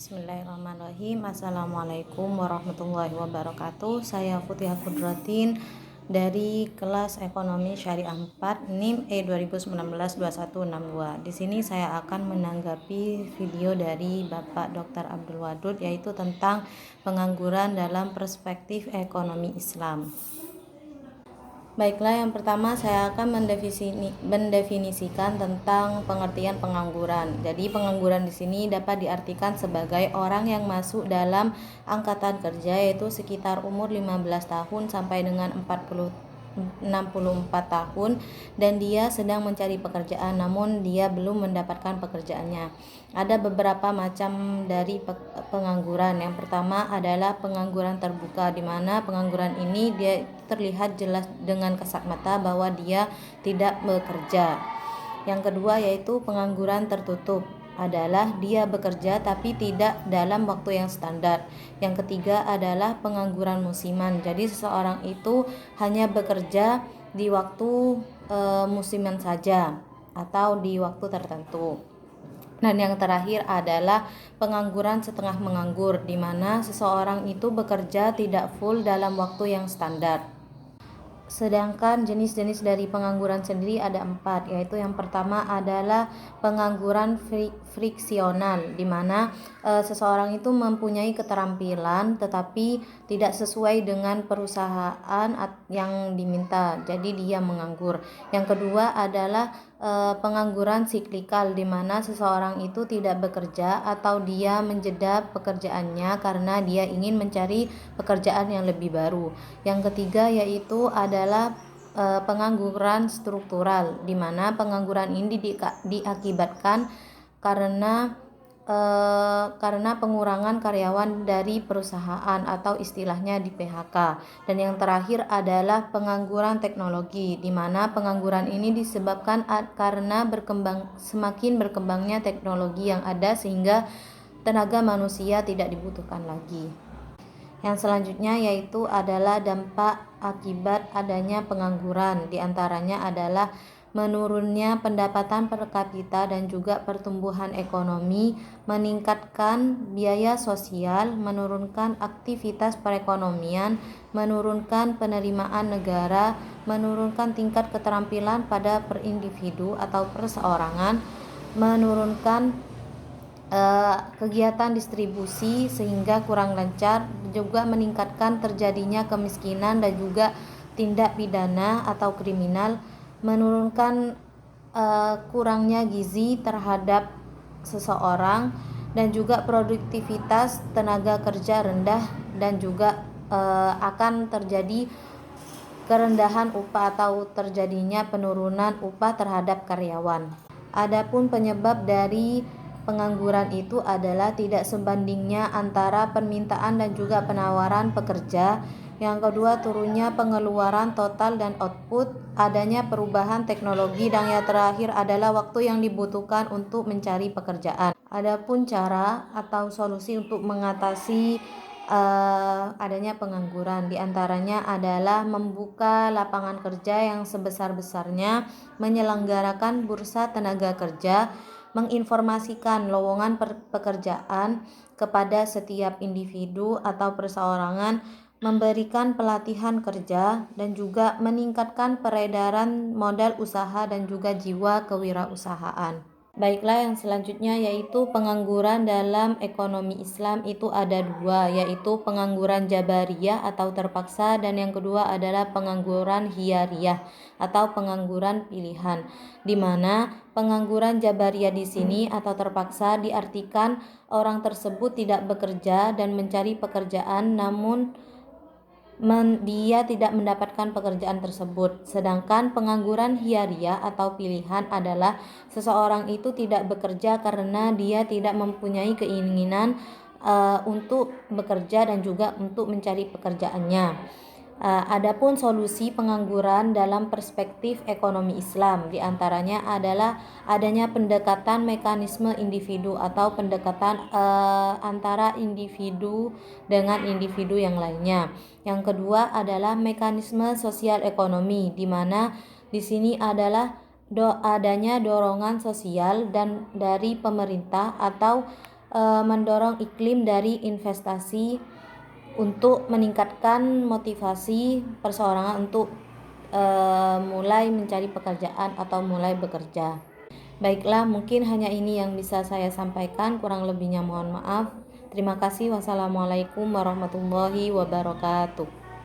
Bismillahirrahmanirrahim. Assalamualaikum warahmatullahi wabarakatuh. Saya Futia Kudratin dari kelas Ekonomi Syariah 4 NIM E2019-2162. Di sini saya akan menanggapi video dari Bapak Dr. Abdul Wadud, yaitu tentang pengangguran dalam perspektif ekonomi Islam. Baiklah, yang pertama saya akan mendefinisikan tentang pengertian pengangguran. Jadi pengangguran di sini dapat diartikan sebagai orang yang masuk dalam angkatan kerja, yaitu sekitar umur 15 tahun sampai dengan 64 tahun, dan dia sedang mencari pekerjaan namun dia belum mendapatkan pekerjaannya. Ada beberapa macam dari pengangguran. Yang pertama adalah pengangguran terbuka, di mana pengangguran ini dia terlihat jelas dengan kasat mata bahwa dia tidak bekerja. Yang kedua yaitu pengangguran tertutup, adalah dia bekerja tapi tidak dalam waktu yang standar. Yang ketiga adalah pengangguran musiman. Jadi seseorang itu hanya bekerja di waktu musiman saja atau di waktu tertentu. Dan yang terakhir adalah pengangguran setengah menganggur, di mana seseorang itu bekerja tidak full dalam waktu yang standar. Sedangkan jenis-jenis dari pengangguran sendiri ada 4, yaitu yang pertama adalah pengangguran friksional, di mana seseorang itu mempunyai keterampilan tetapi tidak sesuai dengan perusahaan yang diminta, jadi dia menganggur. Yang kedua adalah pengangguran siklikal, di mana seseorang itu tidak bekerja atau dia menjeda pekerjaannya karena dia ingin mencari pekerjaan yang lebih baru. Yang ketiga yaitu adalah pengangguran struktural, di mana pengangguran ini diakibatkan karena pengurangan karyawan dari perusahaan atau istilahnya di PHK. Dan yang terakhir adalah pengangguran teknologi, di mana pengangguran ini disebabkan karena semakin berkembangnya teknologi yang ada sehingga tenaga manusia tidak dibutuhkan lagi. Yang selanjutnya yaitu adalah dampak akibat adanya pengangguran, diantaranya adalah menurunnya pendapatan per kapita dan juga pertumbuhan ekonomi, meningkatkan biaya sosial, menurunkan aktivitas perekonomian, menurunkan penerimaan negara, menurunkan tingkat keterampilan pada per individu atau perseorangan, menurunkan kegiatan distribusi sehingga kurang lancar, juga meningkatkan terjadinya kemiskinan dan juga tindak pidana atau kriminal, menurunkan kurangnya gizi terhadap seseorang, dan juga produktivitas tenaga kerja rendah, dan juga akan terjadi kerendahan upah atau terjadinya penurunan upah terhadap karyawan. Adapun penyebab dari pengangguran itu adalah tidak sebandingnya antara permintaan dan juga penawaran pekerja. Yang kedua, turunnya pengeluaran total dan output, adanya perubahan teknologi, dan yang terakhir adalah waktu yang dibutuhkan untuk mencari pekerjaan. Adapun cara atau solusi untuk mengatasi adanya pengangguran, diantaranya adalah membuka lapangan kerja yang sebesar-besarnya, menyelenggarakan bursa tenaga kerja, menginformasikan lowongan pekerjaan kepada setiap individu atau perseorangan, memberikan pelatihan kerja, dan juga meningkatkan peredaran modal usaha dan juga jiwa kewirausahaan. Baiklah, yang selanjutnya yaitu pengangguran dalam ekonomi Islam itu ada 2, yaitu pengangguran jabariyah atau terpaksa, dan yang kedua adalah pengangguran hiyariyah atau pengangguran pilihan, di mana pengangguran jabariyah di sini atau terpaksa diartikan orang tersebut tidak bekerja dan mencari pekerjaan namun dia tidak mendapatkan pekerjaan tersebut. Sedangkan pengangguran hiyariyah atau pilihan adalah seseorang itu tidak bekerja karena dia tidak mempunyai keinginan untuk bekerja dan juga untuk mencari pekerjaannya. Adapun solusi pengangguran dalam perspektif ekonomi Islam, diantaranya adalah adanya pendekatan mekanisme individu atau pendekatan antara individu dengan individu yang lainnya. Yang kedua adalah mekanisme sosial ekonomi, di mana di sini adalah adanya dorongan sosial dan dari pemerintah atau mendorong iklim dari investasi untuk meningkatkan motivasi perseorangan untuk mulai mencari pekerjaan atau mulai bekerja. Baiklah, mungkin hanya ini yang bisa saya sampaikan, kurang lebihnya mohon maaf. Terima kasih. Wassalamualaikum warahmatullahi wabarakatuh.